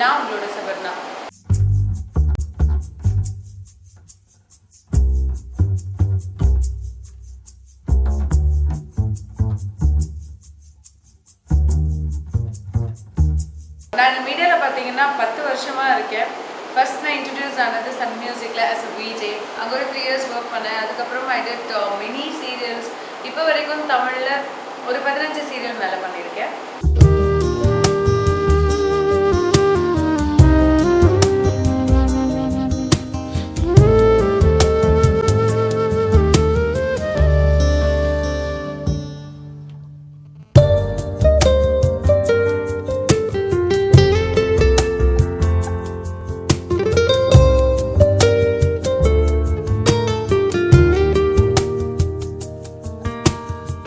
நான் உங்களோட சபர்ணா. நான் மீடியாவில் பார்த்தீங்கன்னா 10 வருஷமாக இருக்கேன். ஃபர்ஸ்ட் நான் இன்ட்ரடியூஸ் ஆனது சன் மியூசிக்கில் ஆஸ் அ விஜே. அங்கே ஒரு 3 years ஒர்க் பண்ணேன். அதுக்கப்புறம் ஐ டிட் மெனி சீரியல்ஸ். இப்போ வரைக்கும் தமிழில் ஒரு 15 சீரியல் மேலே பண்ணியிருக்கேன்.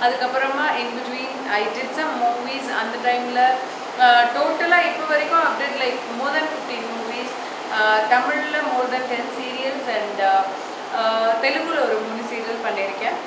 அதுக்கப்புறமா in between I did some movies. அந்த டைமில் டோட்டலாக இப்போ வரைக்கும் update like more than 15 movies. தமிழில் more than 10 serials and தெலுங்குல ஒரு 3 சீரியல் பண்ணியிருக்கேன்.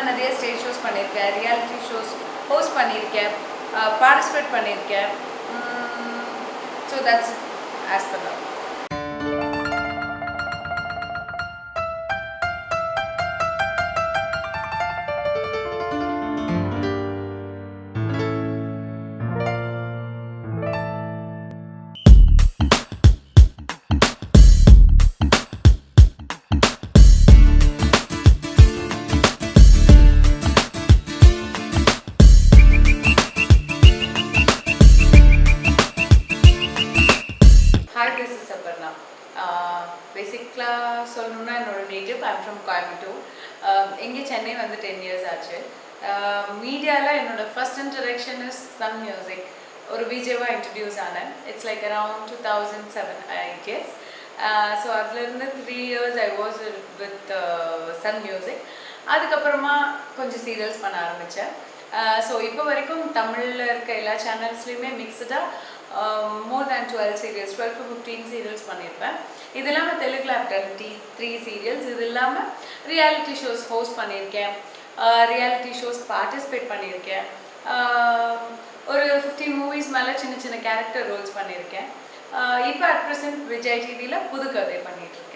நிறைய ஸ்டேஜ் ஷோஸ் பண்ணியிருக்கேன், ரியாலிட்டி ஷோஸ் ஹோஸ்ட் பண்ணியிருக்கேன், பார்ட்டிசிபேட் பண்ணியிருக்கேன். So that's as per now. This is Sabarna. Basically, சொல்லணும்னா என்னோட நேட்டிவ் ஐம் ஃப்ரம் கோயம்புத்தூர். இங்கே சென்னை வந்து 10 years ஆச்சு. மீடியாவில் என்னோட first introduction is Sun Music. ஒரு விஜேவாக இன்ட்ரடியூஸ் ஆனேன். It's like around 2007 I guess. So அதுலேருந்து 3 years I was with Sun Music. அதுக்கப்புறமா கொஞ்சம் சீரியல்ஸ் பண்ண ஆரம்பித்தேன். ஸோ இப்போ வரைக்கும் தமிழில் இருக்க எல்லா சேனல்ஸ்லையுமே மிக்ஸ்டாக more than 12 serials, 12 to 15 serials பண்ணியிருப்பேன். இது இல்லாமல் தெலுங்குல I've done 3 serials. இது இல்லாமல் ரியாலிட்டி ஷோஸ் ஹோஸ்ட் பண்ணியிருக்கேன், ரியாலிட்டி ஷோஸ் பார்ட்டிசிபேட் பண்ணியிருக்கேன், ஒரு 15 மூவிஸ் மேலே சின்ன சின்ன கேரக்டர் ரோல்ஸ் பண்ணியிருக்கேன். இப்போ அட் ப்ரெசென்ட் விஜய் டிவியில் புது கதை பண்ணிட்டுருக்கேன்.